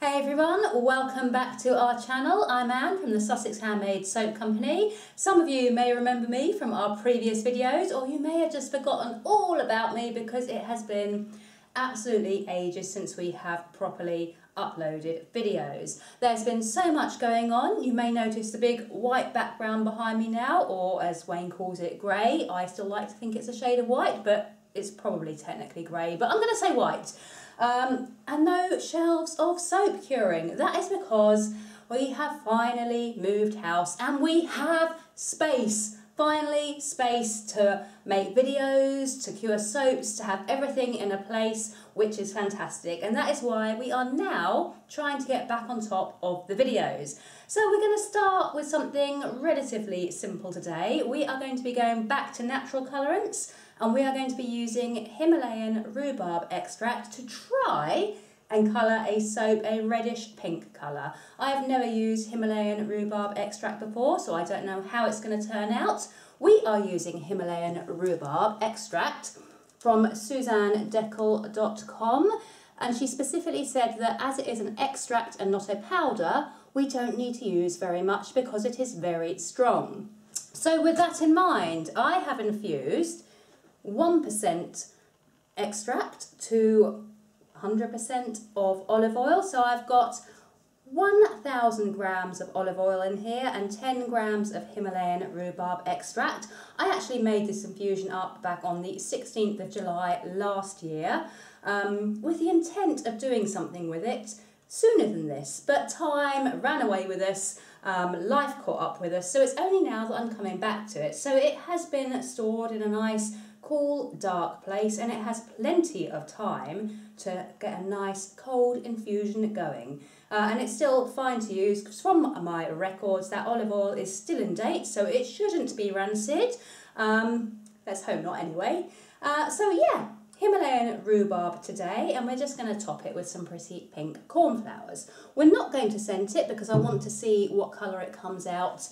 Hey everyone, welcome back to our channel. I'm Anne from the Sussex Handmade Soap Company. Some of you may remember me from our previous videos, or you may have just forgotten all about me because it has been absolutely ages since we have properly uploaded videos. There's been so much going on. You may notice the big white background behind me now, or as Wayne calls it, grey. I still like to think it's a shade of white, but it's probably technically grey, but I'm going to say white. And no shelves of soap curing. That is because we have finally moved house and we have space. Finally, space to make videos, to cure soaps, to have everything in a place, which is fantastic. And that is why we are now trying to get back on top of the videos. So we're going to start with something relatively simple today. We are going to be going back to natural colourants, and we are going to be using Himalayan Rhubarb extract to try and colour a soap a reddish pink colour. I have never used Himalayan Rhubarb extract before, so I don't know how it's going to turn out. We are using Himalayan Rhubarb extract from SuzanneDeckel.com, and she specifically said that as it is an extract and not a powder, we don't need to use very much because it is very strong. So with that in mind, I have infused 1% extract to 100% of olive oil. So I've got 1,000 grams of olive oil in here and 10 grams of Himalayan Rhubarb extract. I actually made this infusion up back on the 16th of July last year with the intent of doing something with it sooner than this, but time ran away with us, life caught up with us, so it's only now that I'm coming back to it. So it has been stored in a nice cool, dark place, and it has plenty of time to get a nice cold infusion going. And it's still fine to use because from my records that olive oil is still in date, so it shouldn't be rancid. Let's hope not anyway. So yeah, Himalayan Rhubarb today, and we're just going to top it with some pretty pink cornflowers. We're not going to scent it because I want to see what colour it comes out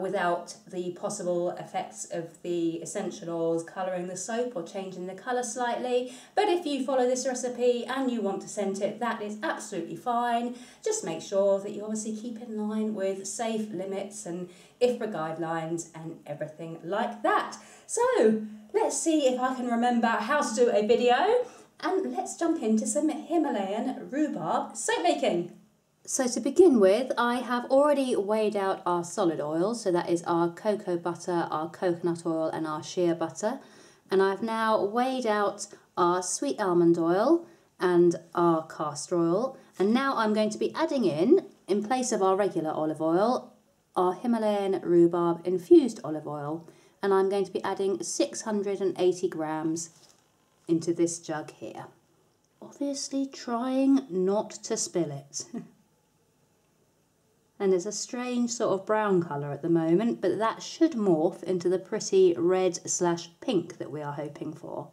without the possible effects of the essential oils colouring the soap or changing the colour slightly. But if you follow this recipe and you want to scent it, that is absolutely fine. Just make sure that you obviously keep in line with safe limits and IFRA guidelines and everything like that. So let's see if I can remember how to do a video, and let's jump into some Himalayan Rhubarb soap making. So to begin with, I have already weighed out our solid oil, so that is our cocoa butter, our coconut oil and our shea butter. And I've now weighed out our sweet almond oil and our castor oil. And now I'm going to be adding in place of our regular olive oil, our Himalayan Rhubarb infused olive oil. And I'm going to be adding 680 grams into this jug here. Obviously trying not to spill it. And it's a strange sort of brown colour at the moment, but that should morph into the pretty red/pink that we are hoping for.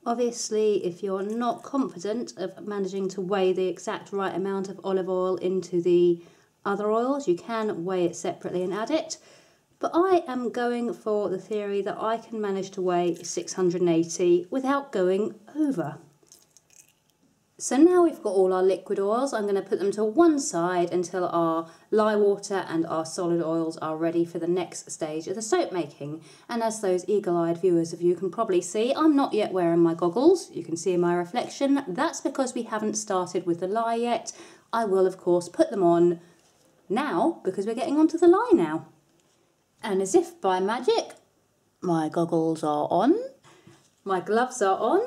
Obviously, if you're not confident of managing to weigh the exact right amount of olive oil into the other oils, you can weigh it separately and add it. But I am going for the theory that I can manage to weigh 680 without going over. So now we've got all our liquid oils, I'm going to put them to one side until our lye water and our solid oils are ready for the next stage of the soap making. And as those eagle-eyed viewers of you can probably see, I'm not yet wearing my goggles. You can see in my reflection. That's because we haven't started with the lye yet. I will of course put them on now because we're getting onto the lye now. And as if by magic, my goggles are on, my gloves are on,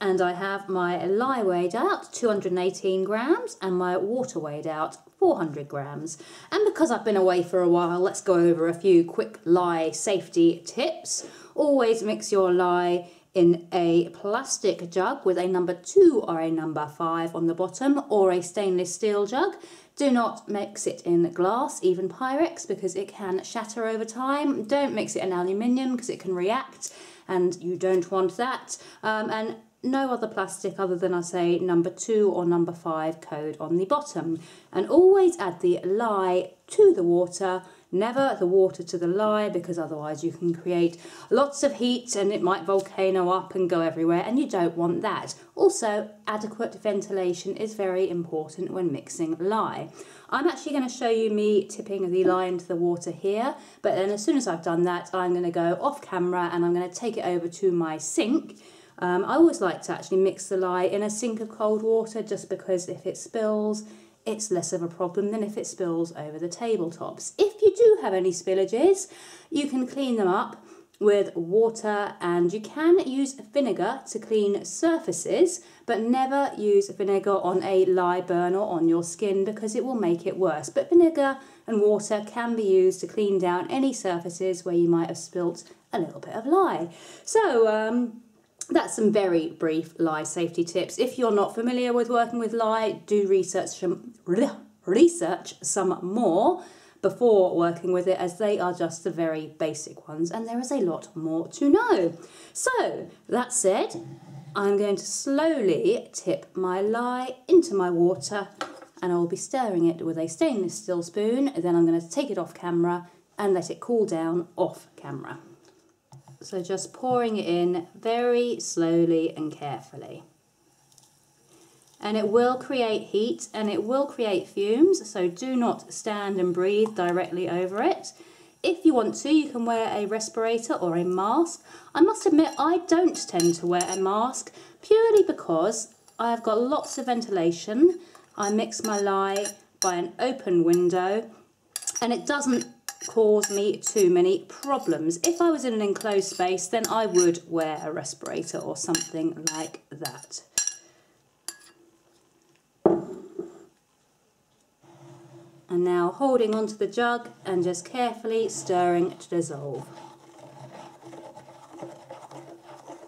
and I have my lye weighed out, 218 grams, and my water weighed out, 400 grams. And because I've been away for a while, let's go over a few quick lye safety tips. Always mix your lye in a plastic jug with a number 2 or a number 5 on the bottom, or a stainless steel jug. Do not mix it in glass, even Pyrex, because it can shatter over time. Don't mix it in aluminium because it can react, and you don't want that. And no other plastic other than, I say, number 2 or number 5 code on the bottom. And always add the lye to the water Never the water to the lye, because otherwise you can create lots of heat and it might volcano up and go everywhere, and you don't want that. Also, adequate ventilation is very important when mixing lye. I'm actually going to show you me tipping the lye into the water here, but then as soon as I've done that, I'm going to go off camera and I'm going to take it over to my sink. I always like to actually mix the lye in a sink of cold water, just because if it spills, it's less of a problem than if it spills over the tabletops. If you do have any spillages, you can clean them up with water, and you can use vinegar to clean surfaces, but never use vinegar on a lye burn or on your skin, because it will make it worse. But vinegar and water can be used to clean down any surfaces where you might have spilt a little bit of lye. So that's some very brief lye safety tips. If you're not familiar with working with lye, do research some more before working with it, as they are just the very basic ones, and there is a lot more to know. So, that said, I'm going to slowly tip my lye into my water, and I'll be stirring it with a stainless steel spoon. Then I'm going to take it off camera and let it cool down off camera. So just pouring it in very slowly and carefully. And it will create heat and it will create fumes, so do not stand and breathe directly over it. If you want to, you can wear a respirator or a mask. I must admit, I don't tend to wear a mask, purely because I've got lots of ventilation. I mix my lye by an open window, and it doesn't cause me too many problems. If I was in an enclosed space, then I would wear a respirator or something like that. And now holding onto the jug and just carefully stirring to dissolve.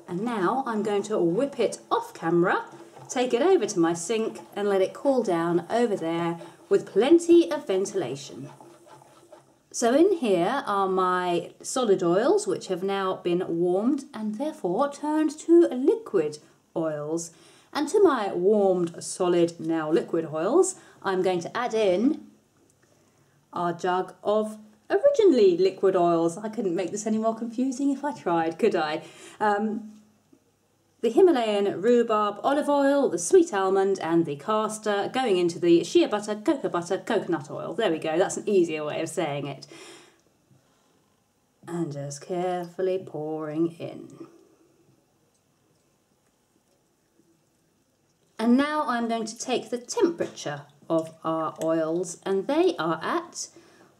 And now I'm going to whip it off camera, take it over to my sink and let it cool down over there with plenty of ventilation. So in here are my solid oils, which have now been warmed and therefore turned to liquid oils. And to my warmed, solid, now liquid oils, I'm going to add in our jug of originally liquid oils. I couldn't make this any more confusing if I tried, could I? The Himalayan Rhubarb olive oil, the Sweet Almond and the Castor, going into the shea butter, coconut oil. There we go, that's an easier way of saying it. And just carefully pouring in. And now I'm going to take the temperature of our oils, and they are at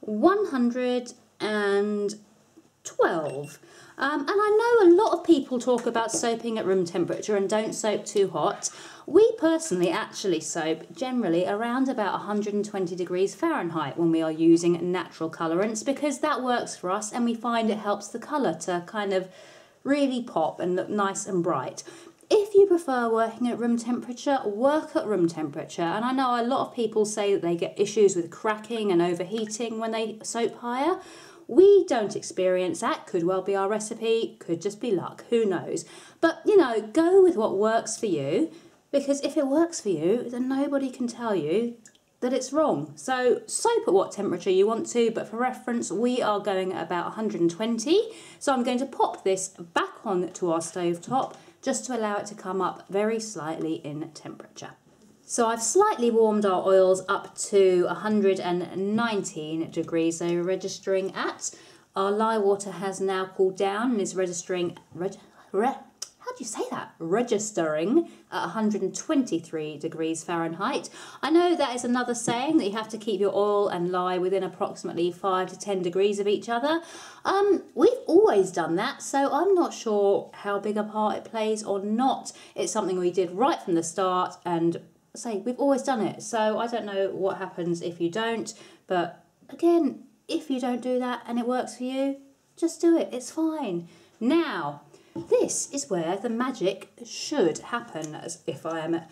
112. And I know a lot of people talk about soaping at room temperature and don't soap too hot. We personally actually soap generally around about 120 degrees Fahrenheit when we are using natural colourants, because that works for us and we find it helps the colour to kind of really pop and look nice and bright. If you prefer working at room temperature, work at room temperature. And I know a lot of people say that they get issues with cracking and overheating when they soap higher. We don't experience that. Could well be our recipe, could just be luck, who knows. But, you know, go with what works for you, because if it works for you, then nobody can tell you that it's wrong. So soap at what temperature you want to, but for reference, we are going at about 120. So I'm going to pop this back on to our stovetop just to allow it to come up very slightly in temperature. So I've slightly warmed our oils up to 119 degrees, so registering at. Our lye water has now cooled down and is registering, registering at 123 degrees Fahrenheit. I know that is another saying that you have to keep your oil and lye within approximately 5 to 10 degrees of each other. We've always done that, so I'm not sure how big a part it plays or not. It's something we did right from the start, and say we've always done it, so I don't know what happens if you don't. But again, if you don't do that and it works for you, just do it, it's fine. Now, this is where the magic should happen, as if I am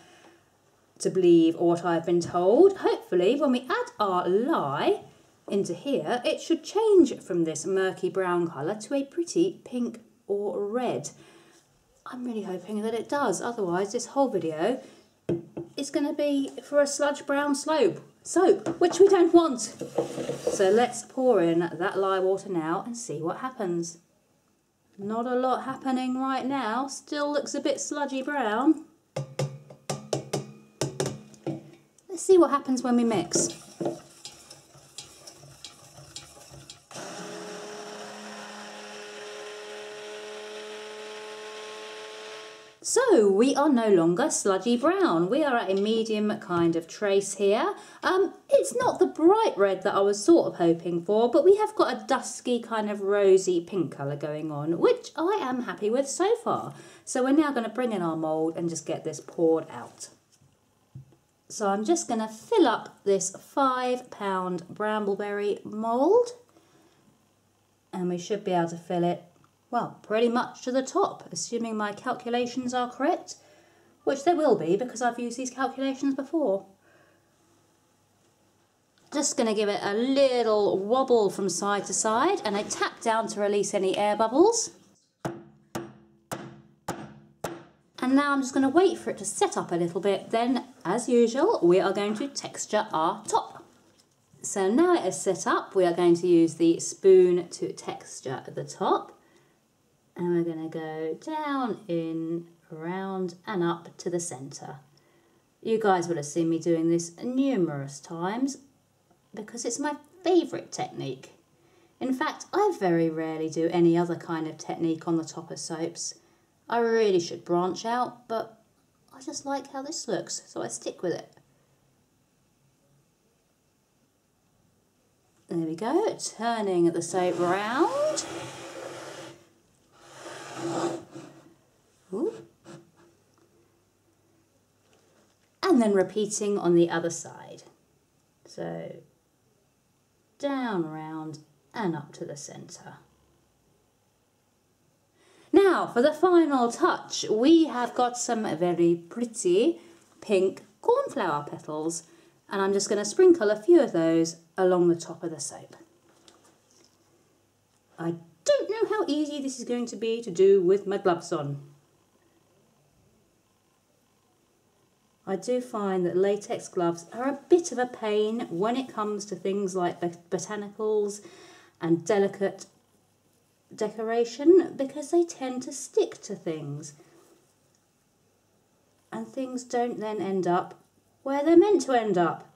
to believe what I've been told. Hopefully, when we add our lye into here, it should change from this murky brown colour to a pretty pink or red. I'm really hoping that it does, otherwise this whole video is going to be for a sludge brown soap, which we don't want. So let's pour in that lye water now and see what happens. Not a lot happening right now, still looks a bit sludgy brown. Let's see what happens when we mix. So we are no longer sludgy brown. We are at a medium kind of trace here. It's not the bright red that I was sort of hoping for, but we have got a dusky kind of rosy pink colour going on, which I am happy with so far. So we're now going to bring in our mould and just get this poured out. So I'm just going to fill up this 5-pound brambleberry mould, and we should be able to fill it, well, pretty much to the top, assuming my calculations are correct, which they will be because I've used these calculations before. Just going to give it a little wobble from side to side and a tap down to release any air bubbles. And now I'm just going to wait for it to set up a little bit. Then, as usual, we are going to texture our top. So now it is set up, we are going to use the spoon to texture the top. And we're going to go down, in, around and up to the centre. You guys will have seen me doing this numerous times because it's my favourite technique. In fact, I very rarely do any other kind of technique on the top of soaps. I really should branch out, but I just like how this looks, so I stick with it. There we go, turning the soap round. Ooh. And then repeating on the other side. So down, round and up to the centre. Now for the final touch, we have got some very pretty pink cornflower petals, and I'm just going to sprinkle a few of those along the top of the soap. I don't know how easy this is going to be to do with my gloves on. I do find that latex gloves are a bit of a pain when it comes to things like botanicals and delicate decoration because they tend to stick to things. And things don't then end up where they're meant to end up.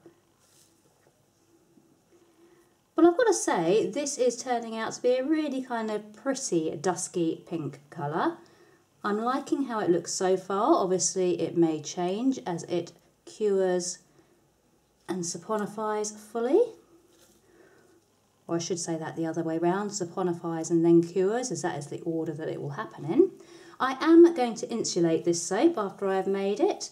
But I've got to say, this is turning out to be a really kind of pretty dusky pink colour. I'm liking how it looks so far. Obviously it may change as it cures and saponifies fully. Or I should say that the other way round, saponifies and then cures, as that is the order that it will happen in. I am going to insulate this soap after I've made it,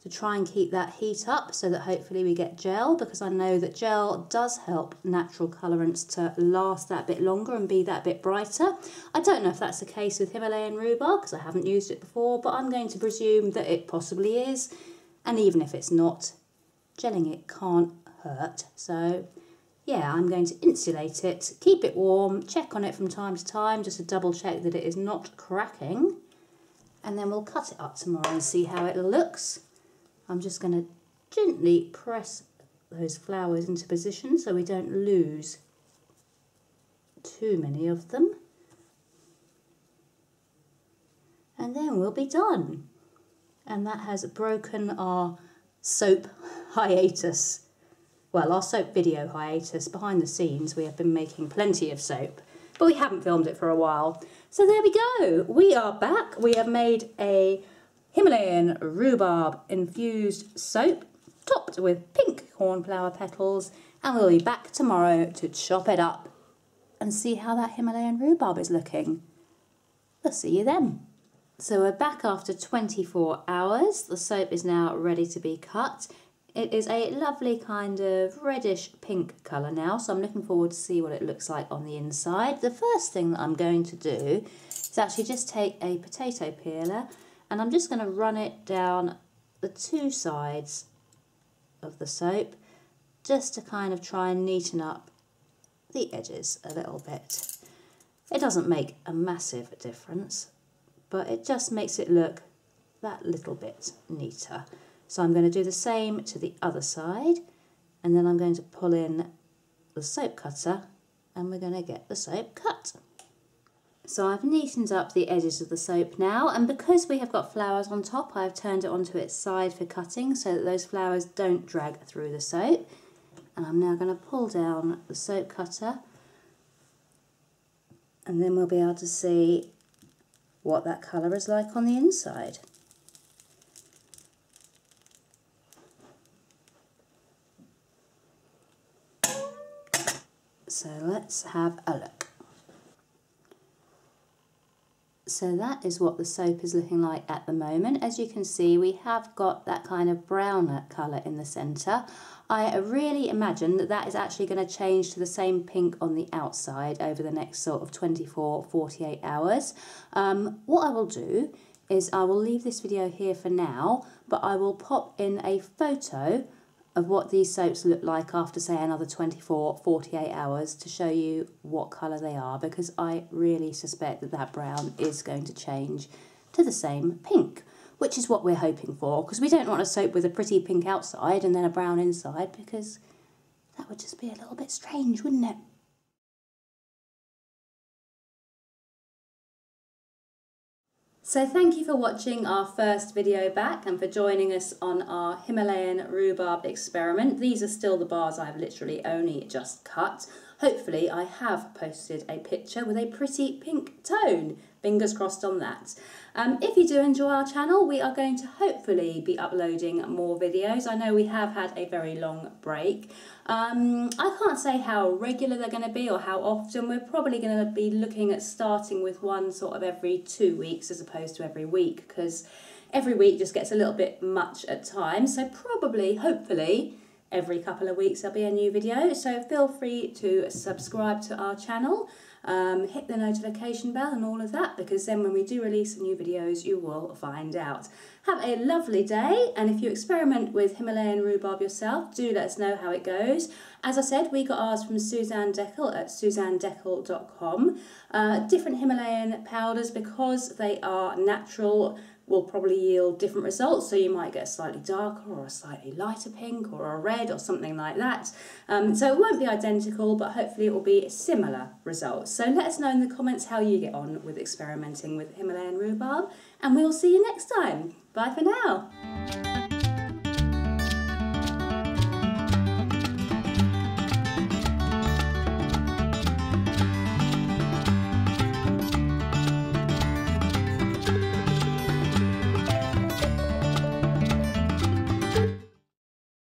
to try and keep that heat up so that hopefully we get gel, because I know that gel does help natural colourants to last that bit longer and be that bit brighter. I don't know if that's the case with Himalayan Rhubarb because I haven't used it before, but I'm going to presume that it possibly is. And even if it's not, gelling it can't hurt. So yeah, I'm going to insulate it, keep it warm, check on it from time to time just to double check that it is not cracking. And then we'll cut it up tomorrow and see how it looks. I'm just going to gently press those flowers into position so we don't lose too many of them. And then we'll be done. And that has broken our soap hiatus. Well, our soap video hiatus. Behind the scenes we have been making plenty of soap, but we haven't filmed it for a while. So there we go. We are back. We have made a Himalayan Rhubarb infused soap topped with pink cornflower petals, and we'll be back tomorrow to chop it up and see how that Himalayan Rhubarb is looking. We'll see you then. So we're back after 24 hours. The soap is now ready to be cut. It is a lovely kind of reddish pink colour now, so I'm looking forward to see what it looks like on the inside. The first thing that I'm going to do is actually just take a potato peeler and I'm just going to run it down the two sides of the soap just to kind of try and neaten up the edges a little bit. It doesn't make a massive difference, but it just makes it look that little bit neater. So I'm going to do the same to the other side, and then I'm going to pull in the soap cutter and we're going to get the soap cut. So I've neatened up the edges of the soap now, and because we have got flowers on top, I've turned it onto its side for cutting so that those flowers don't drag through the soap. And I'm now going to pull down the soap cutter, and then we'll be able to see what that colour is like on the inside. So let's have a look. So that is what the soap is looking like at the moment. As you can see, we have got that kind of browner colour in the centre. I really imagine that that is actually going to change to the same pink on the outside over the next sort of 24-48 hours. What I will do is I will leave this video here for now, but I will pop in a photo of what these soaps look like after, say, another 24-48 hours to show you what colour they are, because I really suspect that that brown is going to change to the same pink, which is what we're hoping for, because we don't want a soap with a pretty pink outside and then a brown inside, because that would just be a little bit strange, wouldn't it? So thank you for watching our first video back and for joining us on our Himalayan Rhubarb experiment. These are still the bars I've literally only just cut. Hopefully I have posted a picture with a pretty pink tone. Fingers crossed on that. If you do enjoy our channel, we are going to hopefully be uploading more videos. I know we have had a very long break. I can't say how regular they're going to be or how often. We're probably going to be looking at starting with one sort of every 2 weeks as opposed to every week, because every week just gets a little bit much at times. So probably, hopefully, every couple of weeks there'll be a new video. So feel free to subscribe to our channel. Hit the notification bell and all of that, because then when we do release new videos you will find out. Have a lovely day, and if you experiment with Himalayan rhubarb yourself, do let us know how it goes. As I said, we got ours from Suzanne Deckel at suzannedeckel.com. Different Himalayan powders, because they are natural, will probably yield different results, so you might get a slightly darker or a slightly lighter pink or a red or something like that. So it won't be identical, but hopefully it will be similar results. So let us know in the comments how you get on with experimenting with Himalayan rhubarb, and we'll see you next time. Bye for now.